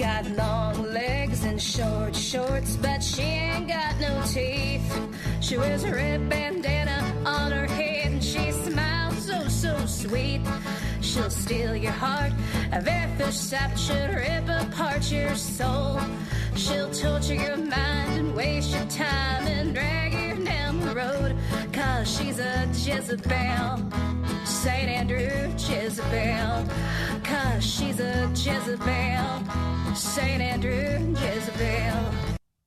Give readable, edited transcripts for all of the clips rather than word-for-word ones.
got long legs and short shorts, but she ain't got no teeth. She wears a red bandana on her head and she smiles so sweet. She'll steal your heart, a very first sight should rip apart your soul. She'll torture your mind and waste your time and drag you down the road, 'cause she's a Jezebel, St. Andrew Jezebel, 'cause she's a Jezebel, St. Andrew Jezebel.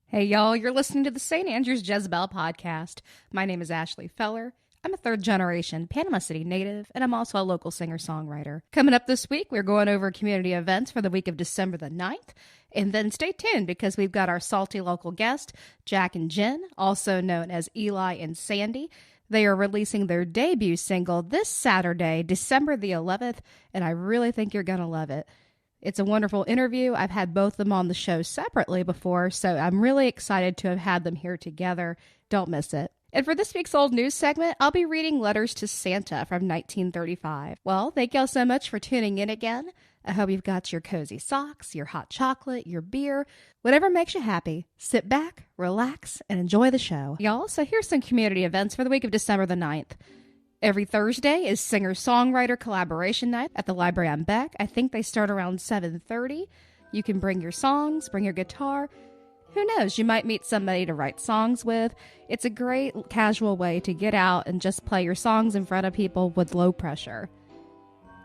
Hey y'all, you're listening to the St. Andrews Jezebel podcast. My name is Ashley Feller. I'm a third-generation Panama City native, and I'm also a local singer-songwriter. Coming up this week, we're going over community events for the week of December the 9th. And then stay tuned because we've got our salty local guest, Jack and Jen, also known as Eli and Sandi. They are releasing their debut single this Saturday, December the 11th, and I really think you're going to love it. It's a wonderful interview. I've had both of them on the show separately before, so I'm really excited to have had them here together. Don't miss it. And for this week's old news segment, I'll be reading Letters to Santa from 1935. Well, thank y'all so much for tuning in again. I hope you've got your cozy socks, your hot chocolate, your beer, whatever makes you happy. Sit back, relax, and enjoy the show. Y'all, so here's some community events for the week of December the 9th. Every Thursday is singer-songwriter collaboration night at the Library on Beck. I think they start around 7:30. You can bring your songs, bring your guitar. Who knows, you might meet somebody to write songs with. It's a great casual way to get out and just play your songs in front of people with low pressure.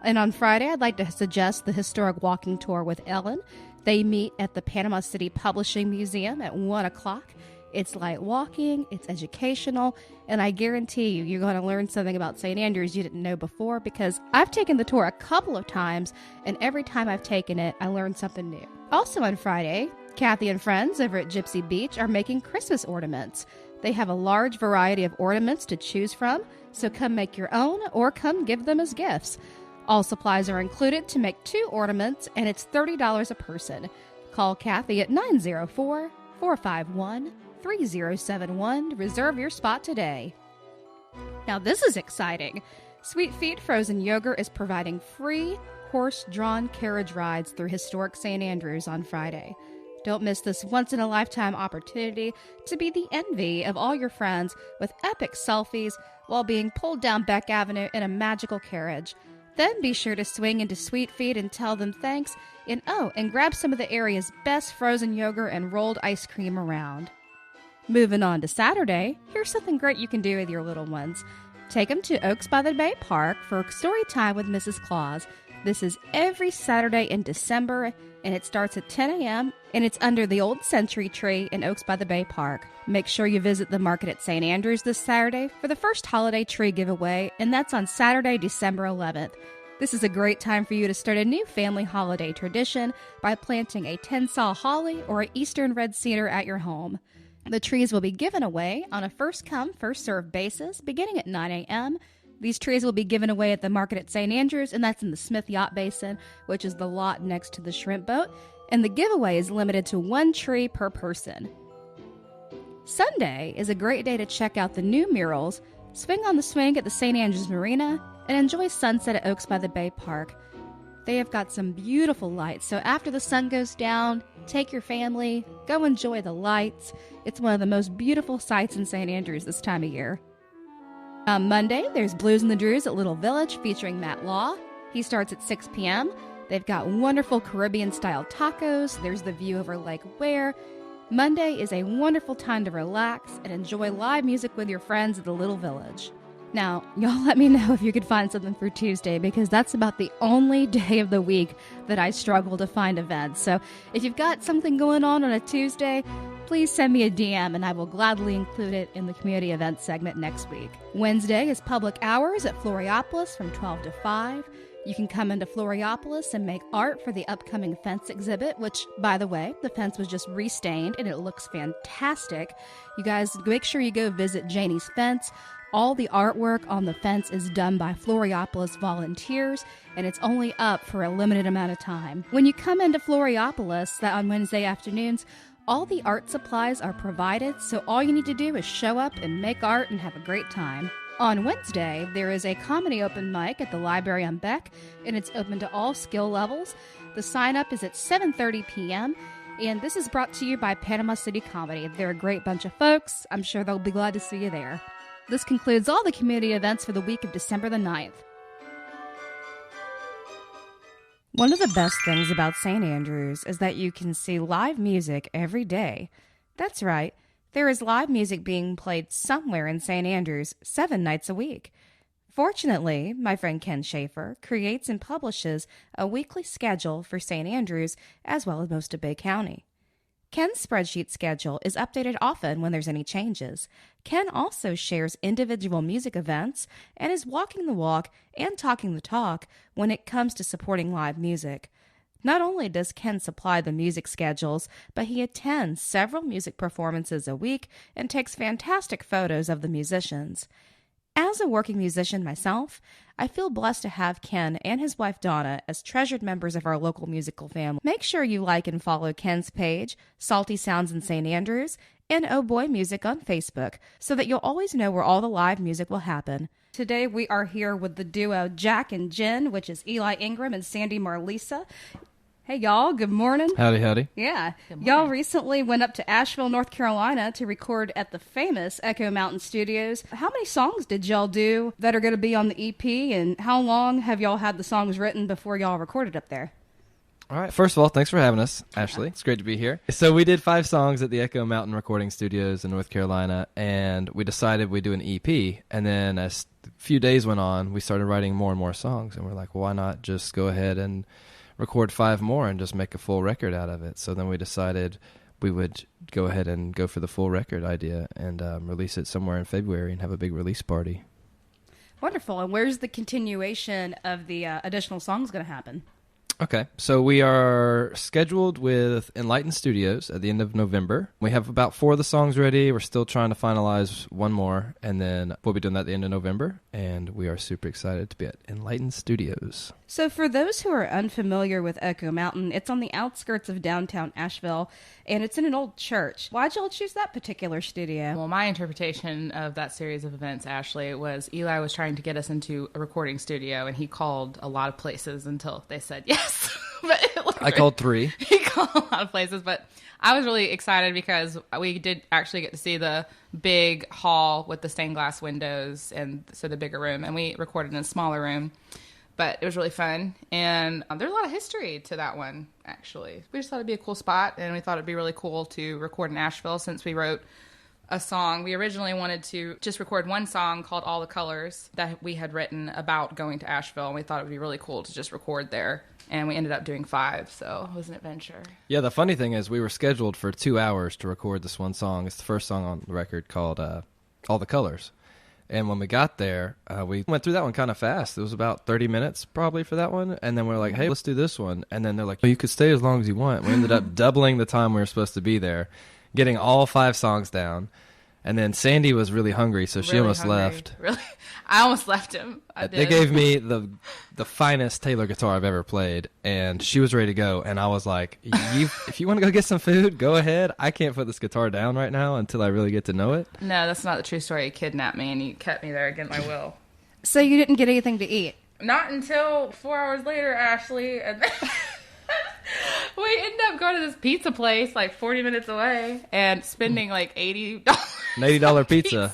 And on Friday, I'd like to suggest the historic walking tour with Ellen. They meet at the Panama City Publishing Museum at 1 o'clock. It's light walking, it's educational, and I guarantee you, you're going to learn something about St. Andrews you didn't know before, because I've taken the tour a couple of times, and every time I've taken it, I learned something new. Also on Friday, Kathy and friends over at Gypsy Beach are making Christmas ornaments. They have a large variety of ornaments to choose from, so come make your own or come give them as gifts. All supplies are included to make 2 ornaments, and it's $30 a person. Call Kathy at 904-451-3071 to reserve your spot today. Now this is exciting. Sweet Feet Frozen Yogurt is providing free horse-drawn carriage rides through historic St. Andrews on Friday. Don't miss this once-in-a-lifetime opportunity to be the envy of all your friends with epic selfies while being pulled down Beck Avenue in a magical carriage. Then be sure to swing into Sweet Feet and tell them thanks, and grab some of the area's best frozen yogurt and rolled ice cream around. Moving on to Saturday, here's something great you can do with your little ones. Take them to Oaks by the Bay Park for story time with Mrs. Claus. This is every Saturday in December, and it starts at 10 a.m., and it's under the old century tree in Oaks by the Bay Park. Make sure you visit the market at St. Andrews this Saturday for the first holiday tree giveaway, and that's on Saturday, December 11th. This is a great time for you to start a new family holiday tradition by planting a 10-saw holly or an eastern red cedar at your home. The trees will be given away on a first-come, first-served basis beginning at 9 a.m., These trees will be given away at the market at St. Andrews, and that's in the Smith Yacht Basin, which is the lot next to the shrimp boat, and the giveaway is limited to 1 tree per person. Sunday is a great day to check out the new murals, swing on the swing at the St. Andrews Marina, and enjoy sunset at Oaks by the Bay Park. They have got some beautiful lights, so after the sun goes down, take your family, go enjoy the lights. It's one of the most beautiful sights in St. Andrews this time of year. On Monday, there's Blues and the Drews at Little Village featuring Matt Law. He starts at 6 p.m. They've got wonderful Caribbean-style tacos. There's the view over Lake Ware. Monday is a wonderful time to relax and enjoy live music with your friends at the Little Village. Now, y'all let me know if you could find something for Tuesday, because that's about the only day of the week that I struggle to find events. So if you've got something going on a Tuesday, please send me a DM and I will gladly include it in the community events segment next week. Wednesday is public hours at Floriopolis from 12 to 5. You can come into Floriopolis and make art for the upcoming fence exhibit, which, by the way, the fence was just restained and it looks fantastic. You guys, make sure you go visit Janie's Fence. All the artwork on the fence is done by Floriopolis volunteers, and it's only up for a limited amount of time. When you come into Floriopolis on Wednesday afternoons, all the art supplies are provided, so all you need to do is show up and make art and have a great time. On Wednesday, there is a comedy open mic at the Library on Beck, and it's open to all skill levels. The sign-up is at 7:30 p.m., and this is brought to you by Panama City Comedy. They're a great bunch of folks. I'm sure they'll be glad to see you there. This concludes all the community events for the week of December the 9th. One of the best things about St. Andrews is that you can see live music every day. That's right, there is live music being played somewhere in St. Andrews 7 nights a week. Fortunately, my friend Ken Schaefer creates and publishes a weekly schedule for St. Andrews as well as most of Bay County. Ken's spreadsheet schedule is updated often when there's any changes. Ken also shares individual music events and is walking the walk and talking the talk when it comes to supporting live music. Not only does Ken supply the music schedules, but he attends several music performances a week and takes fantastic photos of the musicians. As a working musician myself, I feel blessed to have Ken and his wife Donna as treasured members of our local musical family. Make sure you like and follow Ken's page, Salty Sounds in St. Andrews, and Oh Boy Music on Facebook, so that you'll always know where all the live music will happen. Today we are here with the duo Jack and Jen, which is Eli Ingram and Sandi Marlisa. Hey, y'all. Good morning. Howdy, howdy. Yeah. Y'all recently went up to Asheville, North Carolina to record at the famous Echo Mountain Studios. How many songs did y'all do that are going to be on the EP, and how long have y'all had the songs written before y'all recorded up there? All right. First of all, thanks for having us, Ashley. It's great to be here. So we did 5 songs at the Echo Mountain Recording Studios in North Carolina, and we decided we'd do an EP. And then as a few days went on, we started writing more and more songs, and we're like, well, why not just go ahead and record 5 more and just make a full record out of it. So then we decided we would go ahead and go for the full record idea and release it somewhere in February and have a big release party. Wonderful. And where's the continuation of the additional songs going to happen? Okay, so we are scheduled with Enlighten Studios at the end of November. We have about 4 of the songs ready. We're still trying to finalize one more, and then we'll be doing that at the end of November, and we are super excited to be at Enlighten Studios. So for those who are unfamiliar with Echo Mountain, it's on the outskirts of downtown Asheville, and it's in an old church. Why'd y'all choose that particular studio? Well, my interpretation of that series of events, Ashley, was Eli was trying to get us into a recording studio, and he called a lot of places until they said yes. But I called 3. He called a lot of places, but I was really excited because we did actually get to see the big hall with the stained glass windows, and so the bigger room, and we recorded in a smaller room. But it was really fun, and there's a lot of history to that one, actually. We just thought it'd be a cool spot, and we thought it'd be really cool to record in Asheville since we wrote a song. We originally wanted to just record one song called All the Colors that we had written about going to Asheville, and we thought it would be really cool to just record there. And we ended up doing 5, so it was an adventure. Yeah, the funny thing is we were scheduled for 2 hours to record this one song. It's the first song on the record called All the Colors. And when we got there, we went through that one kind of fast. It was about 30 minutes probably for that one. And then we were like, hey, let's do this one. And then they're like, well, you could stay as long as you want. We ended up doubling the time we were supposed to be there, getting all 5 songs down. And then Sandi was really hungry, so she almost left. Really? I almost left him. I did. They gave me the finest Taylor guitar I've ever played, and she was ready to go. And I was like, if you want to go get some food, go ahead. I can't put this guitar down right now until I really get to know it. No, that's not the true story. You kidnapped me, and you kept me there against my will. So you didn't get anything to eat? Not until 4 hours later, Ashley. And then we ended up going to this pizza place like 40 minutes away and spending like $80. An $80 pizza.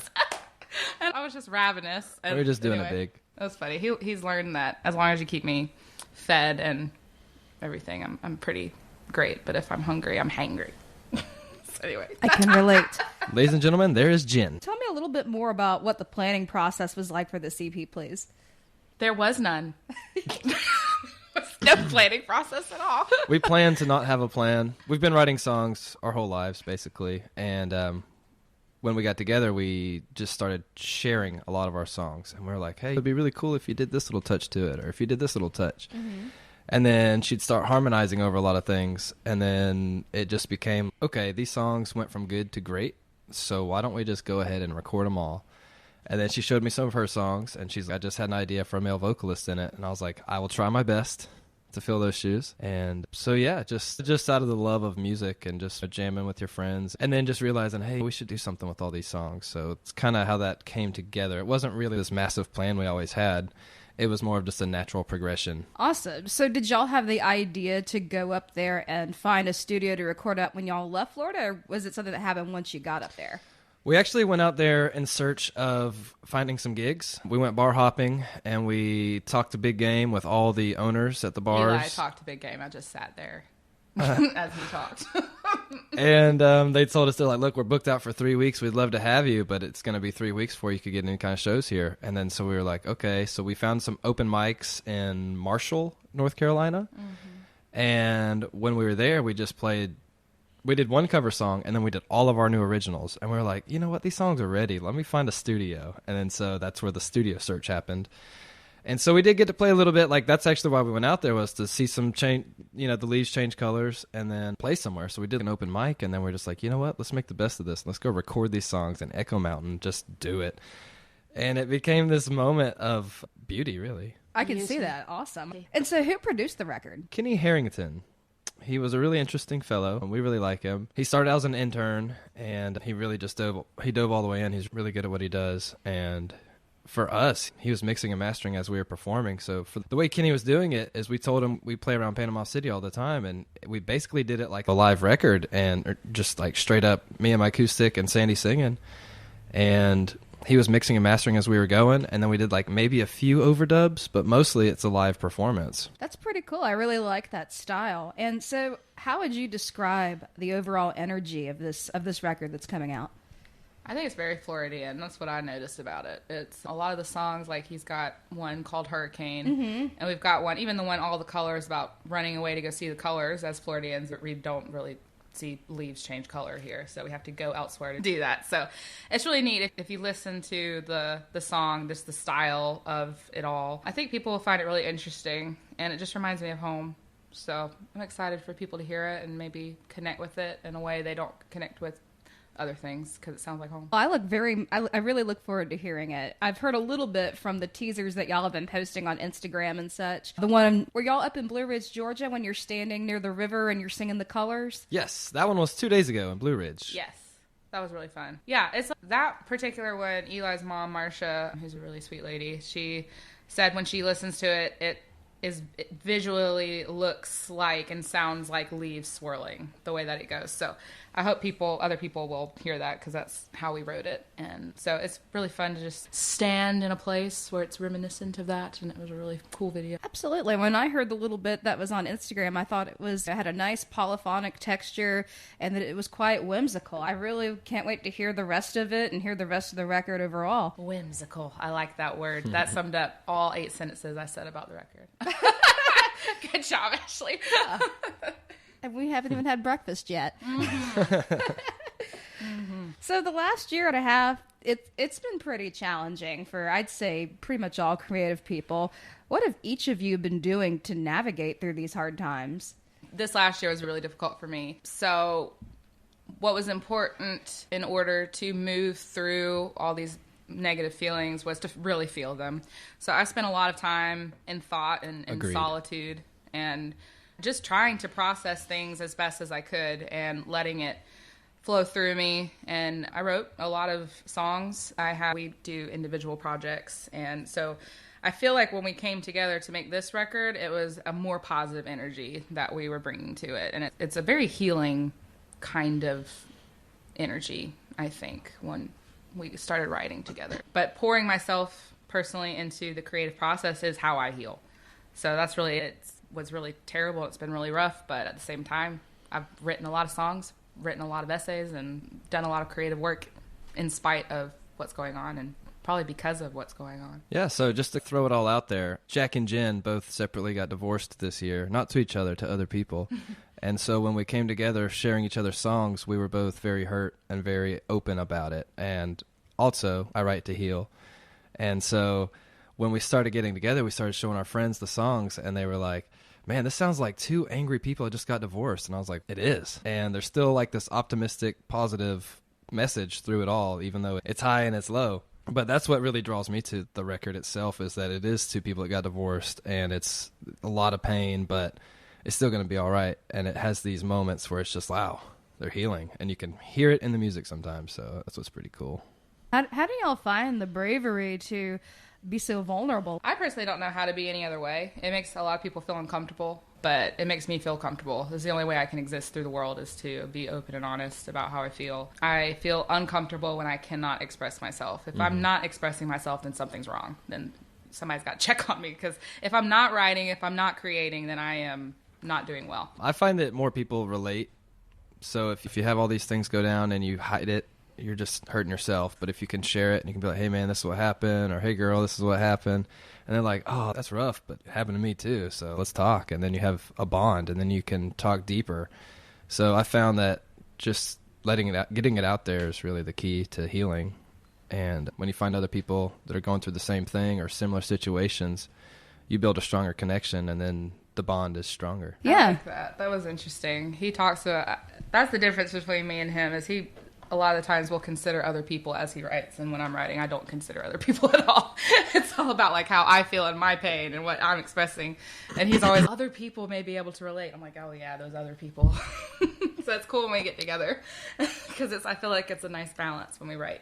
And I was just ravenous. And we were just doing it big. That was funny. He's learned that as long as you keep me fed and everything, I'm pretty great. But if I'm hungry, I'm hangry. So anyway. I can relate. Ladies and gentlemen, there is Jen. Tell me a little bit more about what the planning process was like for this EP, please. There was none. No planning process at all. We plan to not have a plan. We've been writing songs our whole lives, basically. And when we got together, we just started sharing a lot of our songs. And we were like, hey, it'd be really cool if you did this little touch to it, or if you did this little touch. Mm-hmm. And then she'd start harmonizing over a lot of things. And then it just became, okay, these songs went from good to great, so why don't we just go ahead and record them all? And then she showed me some of her songs, and she's like, I just had an idea for a male vocalist in it. And I was like, I will try my best to fill those shoes. And so, yeah, just out of the love of music and just jamming with your friends. And then just realizing, hey, we should do something with all these songs. So it's kind of how that came together. It wasn't really this massive plan we always had. it was more of just a natural progression. Awesome. So did y'all have the idea to go up there and find a studio to record up when y'all left Florida, or was it something that happened once you got up there? We actually went out there in search of finding some gigs. We went bar hopping, and we talked to Big Game with all the owners at the bars. Eli talked to Big Game. I just sat there as he talked. And they told us, they're like, look, we're booked out for 3 weeks. We'd love to have you, but it's going to be 3 weeks before you could get any kind of shows here. And then so we were like, okay. So we found some open mics in Marshall, North Carolina. Mm-hmm. And when we were there, we just played. We did one cover song, and then we did all of our new originals. And we were like, you know what? These songs are ready. Let me find a studio. And then so that's where the studio search happened. And so we did get to play a little bit. Like, that's actually why we went out there, was to see some change, you know, the leaves change colors and then play somewhere. So we did an open mic, and then we're just like, you know what? Let's make the best of this. Let's go record these songs in Echo Mountain. Just do it. And it became this moment of beauty, really. I can see that. Awesome. And so who produced the record? Kenny Harrington. He was a really interesting fellow, and we really like him. He started out as an intern, and he really just dove all the way in. He's really good at what he does, and for us, he was mixing and mastering as we were performing. So for the way Kenny was doing it is we told him we play around Panama City all the time, and we basically did it like a live record, and just like straight up me and my acoustic and Sandi singing, and he was mixing and mastering as we were going, and then we did like maybe a few overdubs, but mostly it's a live performance. That's pretty cool. I really like that style. And so how would you describe the overall energy of this record that's coming out? I think it's very Floridian. That's what I noticed about it. It's a lot of the songs, like he's got one called Hurricane, and we've got one, even the one, All the Colors, about running away to go see the colors. As Floridians, we don't really see leaves change color here, so we have to go elsewhere to do that. So it's really neat if you listen to the song, just the style of it all. I think people will find it really interesting, and it just reminds me of home. So I'm excited for people to hear it and maybe connect with it in a way they don't connect with other things, because it sounds like home. I really look forward to hearing it. I've heard a little bit from the teasers that y'all have been posting on Instagram and such. The one where y'all up in Blue Ridge, Georgia, when you're standing near the river and you're singing the colors. Yes, that one was 2 days ago in Blue Ridge. Yes, that was really fun. Yeah, it's that particular one. Eli's mom, Marcia, who's a really sweet lady, she said when she listens to it, it visually looks like and sounds like leaves swirling the way that it goes. So I hope other people will hear that, because that's how we wrote it. And so it's really fun to just stand in a place where it's reminiscent of that, and it was a really cool video. Absolutely. When I heard the little bit that was on Instagram, I thought it had a nice polyphonic texture and that it was quite whimsical. I really can't wait to hear the rest of it and hear the rest of the record overall. Whimsical. I like that word. That summed up all 8 sentences I said about the record. Good job, Ashley. Yeah. And we haven't even had breakfast yet. So the last year and a half, it's been pretty challenging for, I'd say, pretty much all creative people. What have each of you been doing to navigate through these hard times? This last year was really difficult for me. So what was important in order to move through all these negative feelings was to really feel them. So I spent a lot of time in thought and in solitude, and just trying to process things as best as I could and letting it flow through me. And I wrote a lot of songs. We do individual projects, and so I feel like when we came together to make this record, it was a more positive energy that we were bringing to it, and it's a very healing kind of energy, I think, when we started writing together. But pouring myself personally into the creative process is how I heal. So that's really, it was really terrible. It's been really rough, but at the same time, I've written a lot of songs, written a lot of essays, and done a lot of creative work in spite of what's going on, and probably because of what's going on. Yeah, so just to throw it all out there, Jack and Jen both separately got divorced this year, not to each other, to other people. And so when we came together sharing each other's songs, we were both very hurt and very open about it. And also, I write to heal. And so when we started getting together, we started showing our friends the songs, and they were like, man, this sounds like two angry people that just got divorced. And I was like, it is. And there's still like this optimistic, positive message through it all, even though it's high and it's low. But that's what really draws me to the record itself, is that it is two people that got divorced, and it's a lot of pain, but it's still going to be all right. And it has these moments where it's just, wow, they're healing. And you can hear it in the music sometimes. So that's what's pretty cool. How do y'all find the bravery to be so vulnerable. I personally don't know how to be any other way. It makes a lot of people feel uncomfortable, but it makes me feel comfortable. It's the only way I can exist through the world is to be open and honest about how I feel. I feel uncomfortable when I cannot express myself. If I'm not expressing myself, then something's wrong. Then somebody's got to check on me, because if I'm not writing, if I'm not creating, then I am not doing well. I find that more people relate. So if you have all these things go down and you hide it, you're just hurting yourself. But if you can share it and you can be like, hey man, this is what happened, or hey girl, this is what happened, and they're like, oh, that's rough, but it happened to me too, so let's talk. And then you have a bond, and then you can talk deeper. So I found that just letting it out, getting it out there is really the key to healing. And when you find other people that are going through the same thing or similar situations, you build a stronger connection, and then the bond is stronger. Yeah. I like that. That was interesting. He talks about, that's the difference between me and him, is he a lot of the times will consider other people as he writes, and when I'm writing, I don't consider other people at all. It's all about like how I feel and my pain and what I'm expressing, and he's always, other people may be able to relate. I'm like, oh yeah, those other people. So it's cool when we get together, because I feel like it's a nice balance when we write.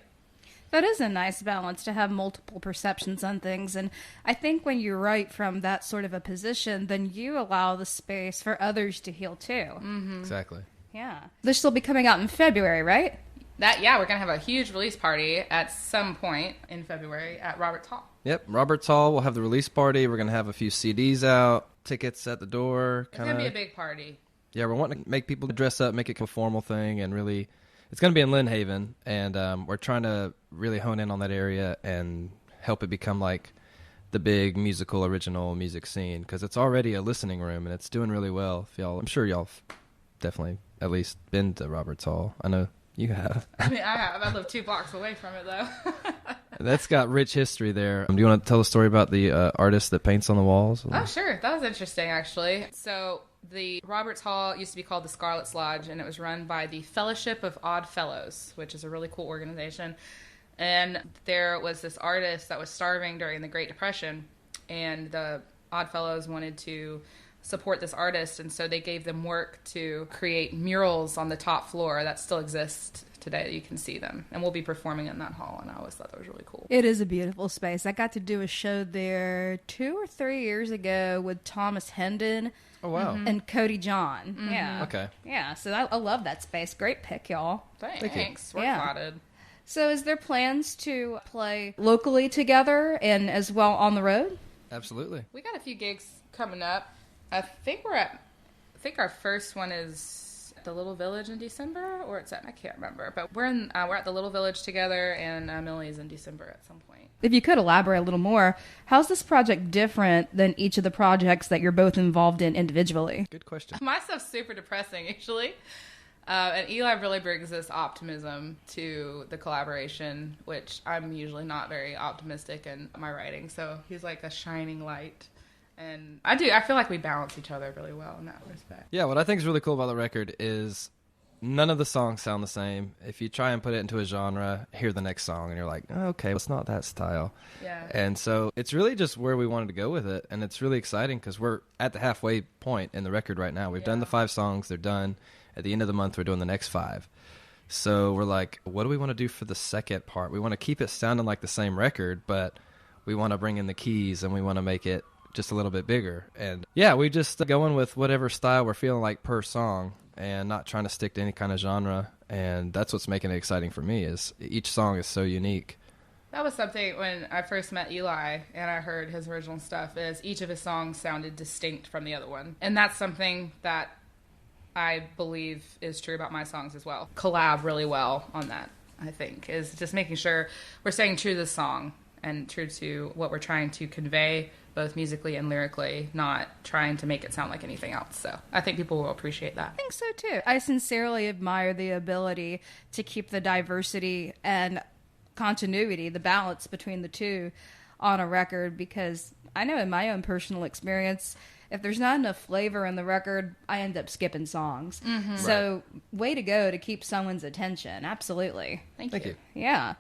That is a nice balance, to have multiple perceptions on things. And I think when you write from that sort of a position, then you allow the space for others to heal too. Mm-hmm. Exactly. Yeah. This will be coming out in February, right? Yeah, we're going to have a huge release party at some point in February at Roberts Hall. Yep, Roberts Hall. We'll have the release party. We're going to have a few CDs out, tickets at the door. It's going to be a big party. Yeah, we're wanting to make people dress up, make it a formal thing, and really, it's going to be in Lynn Haven, and we're trying to really hone in on that area and help it become like the big musical original music scene, because it's already a listening room and it's doing really well. I'm sure y'all definitely at least been to Roberts Hall. I know you have. I mean, I have. I live 2 blocks away from it, though. That's got rich history there. Do you want to tell a story about the artist that paints on the walls? Oh, sure. That was interesting, actually. So the Roberts Hall used to be called the Scarlet's Lodge, and it was run by the Fellowship of Odd Fellows, which is a really cool organization. And there was this artist that was starving during the Great Depression, and the Odd Fellows wanted to support this artist, and so they gave them work to create murals on the top floor that still exist today. You can see them, and we'll be performing in that hall, and I always thought that was really cool. It is a beautiful space. I got to do a show there 2 or 3 years ago with Thomas Hendon. Oh, wow. And Cody John. Mm-hmm. Yeah. Okay. Yeah, so I love that space. Great pick, y'all. Thanks. We're Yeah. flattered. So is there plans to play locally together and as well on the road? Absolutely. We got a few gigs coming up. I think our first one is at the Little Village in December, or it's at, I can't remember, but we're at the Little Village together, and Millie's in December at some point. If you could elaborate a little more, how's this project different than each of the projects that you're both involved in individually? Good question. My stuff's super depressing, actually. And Eli really brings this optimism to the collaboration, which I'm usually not very optimistic in my writing. So he's like a shining light. And I feel like we balance each other really well in that respect. Yeah, what I think is really cool about the record is none of the songs sound the same. If you try and put it into a genre, hear the next song, and you're like, oh, okay, it's not that style. Yeah. And so it's really just where we wanted to go with it, and it's really exciting because we're at the halfway point in the record right now. We've done the 5 songs. They're done. At the end of the month, we're doing the next 5. So we're like, what do we want to do for the second part? We want to keep it sounding like the same record, but we want to bring in the keys, and we want to make it just a little bit bigger. And yeah, we just going with whatever style we're feeling like per song and not trying to stick to any kind of genre. And that's what's making it exciting for me, is each song is so unique. That was something when I first met Eli and I heard his original stuff, is each of his songs sounded distinct from the other one. And that's something that I believe is true about my songs as well. Collab really well on that, I think, is just making sure we're staying true to the song and true to what we're trying to convey, both musically and lyrically, not trying to make it sound like anything else. So I think people will appreciate that. I think so too. I sincerely admire the ability to keep the diversity and continuity, the balance between the two on a record, because I know in my own personal experience, if there's not enough flavor in the record, I end up skipping songs. Mm-hmm. So way to go to keep someone's attention. Absolutely. Thank you. Yeah.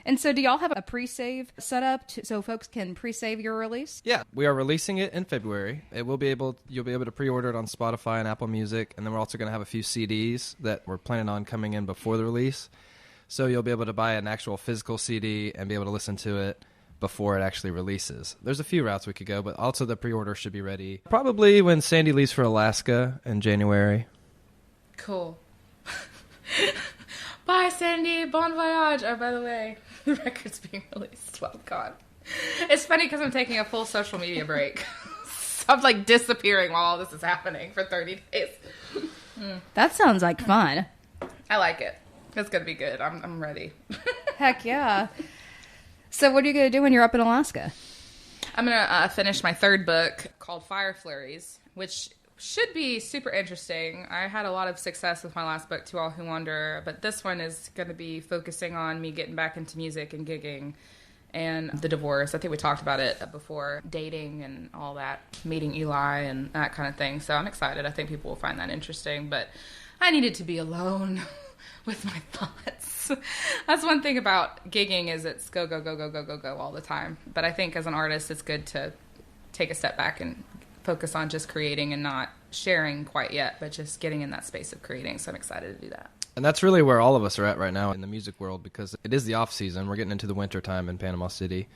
And so do y'all have a pre-save set up so folks can pre-save your release? Yeah, we are releasing it in February. You'll be able to pre-order it on Spotify and Apple Music, and then we're also going to have a few CDs that we're planning on coming in before the release. So you'll be able to buy an actual physical CD and be able to listen to it. before it actually releases. There's a few routes we could go, but also the pre-order should be ready probably when Sandi leaves for Alaska in January. Cool. Bye, Sandi. Bon voyage. Oh, by the way, the record's being released. Well, God. It's funny because I'm taking a full social media break. So I'm like disappearing while all this is happening for 30 days. That sounds like fun. I like it. It's going to be good. I'm ready. Heck yeah. So what are you going to do when you're up in Alaska? I'm going to finish my third book called Fire Flurries, which should be super interesting. I had a lot of success with my last book, To All Who Wander, but this one is going to be focusing on me getting back into music and gigging and the divorce. I think we talked about it before, dating and all that, meeting Eli and that kind of thing. So I'm excited. I think people will find that interesting, but I needed to be alone with my thoughts. That's one thing about gigging is it's go, go, go, go, go, go, go all the time. But I think as an artist, it's good to take a step back and focus on just creating and not sharing quite yet, but just getting in that space of creating. So I'm excited to do that. And that's really where all of us are at right now in the music world, because it is the off season. We're getting into the winter time in Panama City.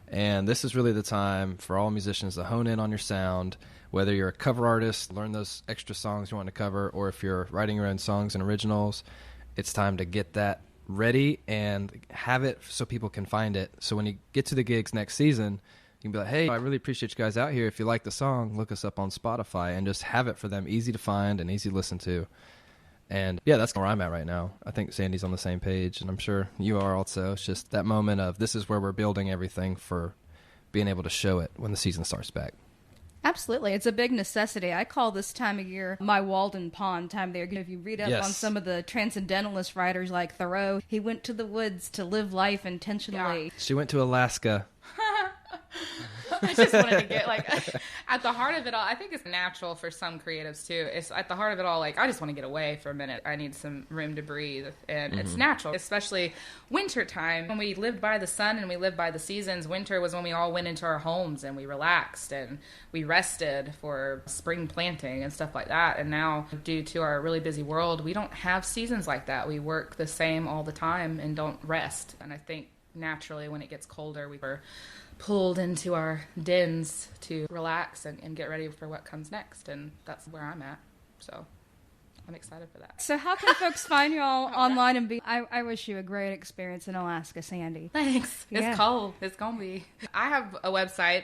And this is really the time for all musicians to hone in on your sound, whether you're a cover artist, learn those extra songs you want to cover, or if you're writing your own songs and originals, it's time to get that ready and have it so people can find it. So when you get to the gigs next season, you can be like, hey, I really appreciate you guys out here. If you like the song, look us up on Spotify, and just have it for them easy to find and easy to listen to. And yeah, that's where I'm at right now. I think Sandi's on the same page, and I'm sure you are also. It's just that moment of this is where we're building everything for being able to show it when the season starts back. Absolutely. It's a big necessity. I call this time of year my Walden Pond time there. If you read up on some of the transcendentalist writers like Thoreau, he went to the woods to live life intentionally. Yeah. She went to Alaska. I just wanted to get, like, at the heart of it all, I think it's natural for some creatives, too. It's at the heart of it all, like, I just want to get away for a minute. I need some room to breathe. And it's natural, especially winter time. When we lived by the sun and we lived by the seasons, winter was when we all went into our homes and we relaxed and we rested for spring planting and stuff like that. And now, due to our really busy world, we don't have seasons like that. We work the same all the time and don't rest. And I think naturally when it gets colder, we are pulled into our dens to relax and get ready for what comes next. And that's where I'm at. So I'm excited for that. So how can folks find you all online and be... I wish you a great experience in Alaska, Sandi. Thanks. Yeah. It's cold. It's going to be. I have a website,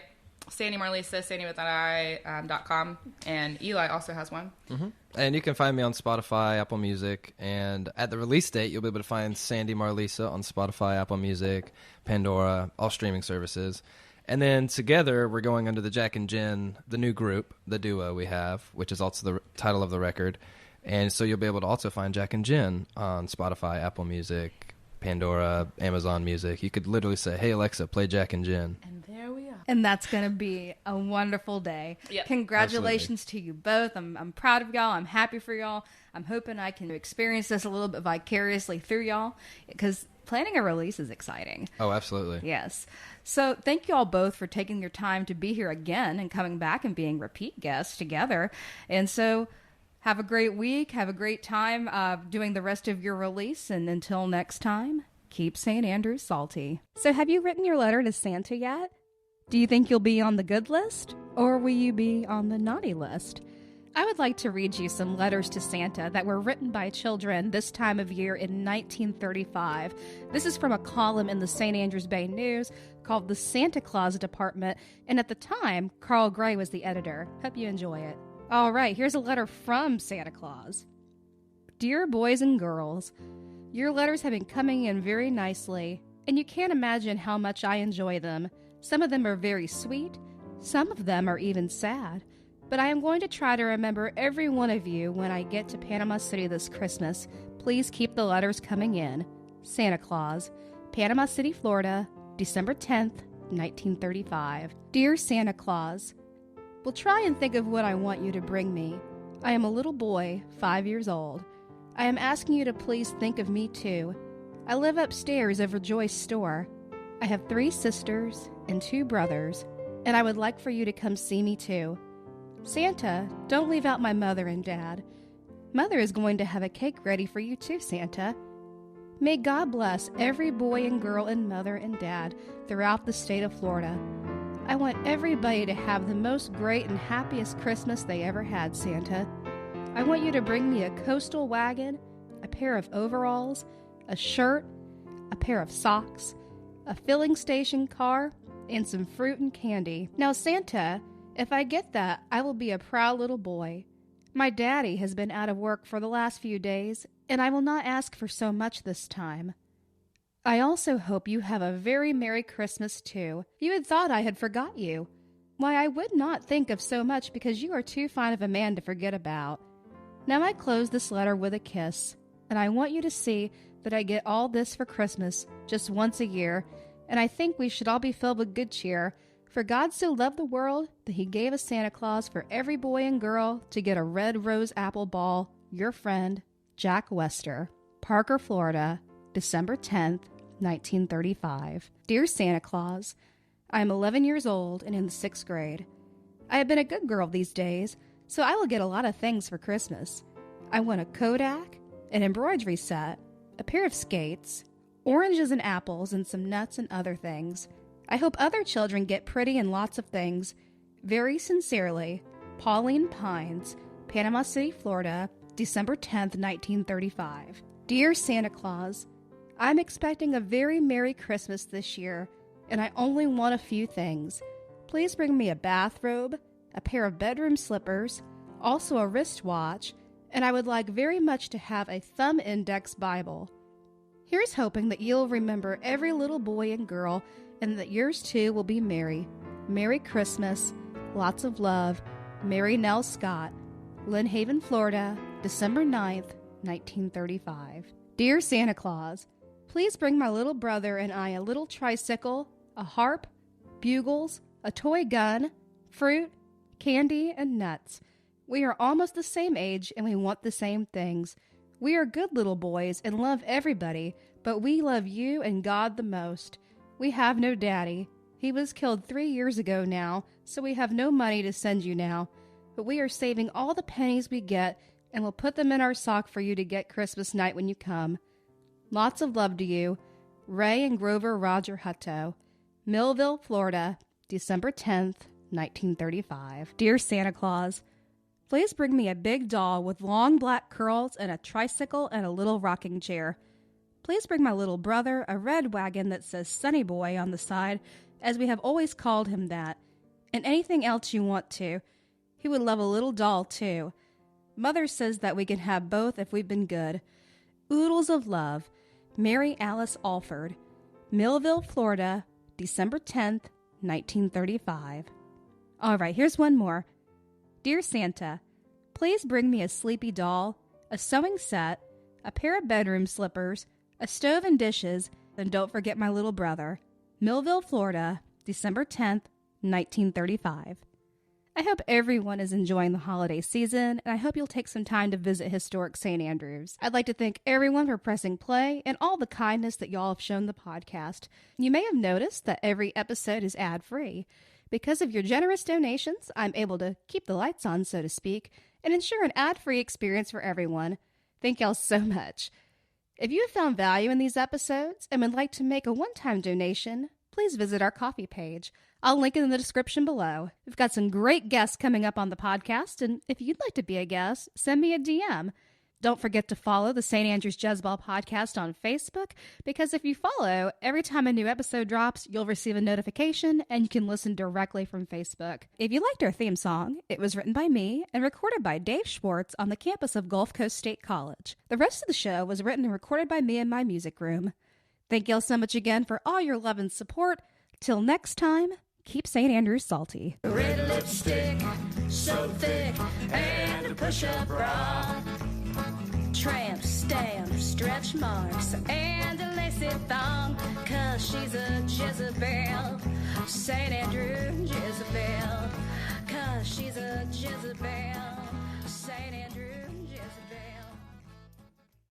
Sandi Marlisa, SandiWithAI.com, and Eli also has one. Mm-hmm. And you can find me on Spotify, Apple Music, and at the release date, you'll be able to find Sandi Marlisa on Spotify, Apple Music, Pandora, all streaming services. And then together, we're going under the Jack and Jen, the new group, the duo we have, which is also the title of the record. And so you'll be able to also find Jack and Jen on Spotify, Apple Music, Pandora, Amazon Music. You could literally say, hey, Alexa, play Jack and Jen. And there we are. And that's going to be a wonderful day. Yep. Congratulations to you both. I'm proud of y'all. I'm happy for y'all. I'm hoping I can experience this a little bit vicariously through y'all, because planning a release is exciting. Oh, absolutely. Yes. So thank you all both for taking your time to be here again and coming back and being repeat guests together. And so have a great week. Have a great time doing the rest of your release. And until next time, keep St. Andrews salty. So have you written your letter to Santa yet? Do you think you'll be on the good list, or will you be on the naughty list? I would like to read you some letters to Santa that were written by children this time of year in 1935. This is from a column in the St. Andrews Bay News called The Santa Claus Department, and at the time, Carl Gray was the editor. Hope you enjoy it. All right, here's a letter from Santa Claus. Dear boys and girls, your letters have been coming in very nicely, and you can't imagine how much I enjoy them. Some of them are very sweet, some of them are even sad. But I am going to try to remember every one of you when I get to Panama City this Christmas. Please keep the letters coming in. Santa Claus, Panama City, Florida, December 10th, 1935. Dear Santa Claus, we'll try and think of what I want you to bring me. I am a little boy, 5 years old. I am asking you to please think of me too. I live upstairs over Joy's store. I have 3 sisters and 2 brothers, and I would like for you to come see me too. Santa, don't leave out my mother and dad. Mother is going to have a cake ready for you too, Santa. May God bless every boy and girl and mother and dad throughout the state of Florida. I want everybody to have the most great and happiest Christmas they ever had, Santa. I want you to bring me a coastal wagon, a pair of overalls, a shirt, a pair of socks, a filling station car, and some fruit and candy. Now, Santa, if I get that, I will be a proud little boy. My daddy has been out of work for the last few days, and I will not ask for so much this time. I also hope you have a very Merry Christmas, too. You had thought I had forgot you. Why, I would not think of so much because you are too fine of a man to forget about. Now I close this letter with a kiss, and I want you to see that I get all this for Christmas just once a year, and I think we should all be filled with good cheer. For God so loved the world that he gave a Santa Claus for every boy and girl to get a red rose apple ball. Your friend, Jack Wester, Parker, Florida, December 10th, 1935. Dear Santa Claus, I am 11 years old and in the 6th grade. I have been a good girl these days, so I will get a lot of things for Christmas. I want a Kodak, an embroidery set, a pair of skates, oranges and apples, and some nuts and other things. I hope other children get pretty and lots of things. Very sincerely, Pauline Pines, Panama City, Florida, December 10th, 1935. Dear Santa Claus, I'm expecting a very Merry Christmas this year, and I only want a few things. Please bring me a bathrobe, a pair of bedroom slippers, also a wristwatch, and I would like very much to have a thumb index Bible. Here's hoping that you'll remember every little boy and girl, and that yours too will be merry. Merry Christmas, lots of love, Mary Nell Scott, Lynn Haven, Florida, December 9th, 1935. Dear Santa Claus, please bring my little brother and I a little tricycle, a harp, bugles, a toy gun, fruit, candy, and nuts. We are almost the same age and we want the same things. We are good little boys and love everybody, but we love you and God the most. We have no daddy. He was killed 3 years ago now, so we have no money to send you now. But we are saving all the pennies we get and we'll put them in our sock for you to get Christmas night when you come. Lots of love to you, Ray and Grover Roger Hutto, Millville, Florida, December 10th, 1935. Dear Santa Claus, please bring me a big doll with long black curls and a tricycle and a little rocking chair. Please bring my little brother a red wagon that says Sunny Boy on the side, as we have always called him that, and anything else you want to. He would love a little doll, too. Mother says that we can have both if we've been good. Oodles of love, Mary Alice Alford, Millville, Florida, December 10th, 1935. All right, here's one more. Dear Santa, please bring me a sleepy doll, a sewing set, a pair of bedroom slippers, a stove and dishes, and don't forget my little brother. Millville, Florida, December 10th, 1935. I hope everyone is enjoying the holiday season, and I hope you'll take some time to visit historic St. Andrews. I'd like to thank everyone for pressing play and all the kindness that y'all have shown the podcast. You may have noticed that every episode is ad-free. Because of your generous donations, I'm able to keep the lights on, so to speak, and ensure an ad-free experience for everyone. Thank y'all so much. If you have found value in these episodes and would like to make a one-time donation, please visit our Ko-fi page. I'll link it in the description below. We've got some great guests coming up on the podcast, and if you'd like to be a guest, send me a DM. Don't forget to follow the St. Andrews Jezebel podcast on Facebook, because if you follow, every time a new episode drops, you'll receive a notification and you can listen directly from Facebook. If you liked our theme song, it was written by me and recorded by Dave Schwartz on the campus of Gulf Coast State College. The rest of the show was written and recorded by me in my music room. Thank y'all so much again for all your love and support. Till next time, keep St. Andrews salty. Red lipstick, so thick, and a push-up bra. Tramp stamp, stretch marks, and a lacy thong, 'cause she's a Jezebel, St. Andrew Jezebel, 'cause she's a Jezebel, St. Andrew.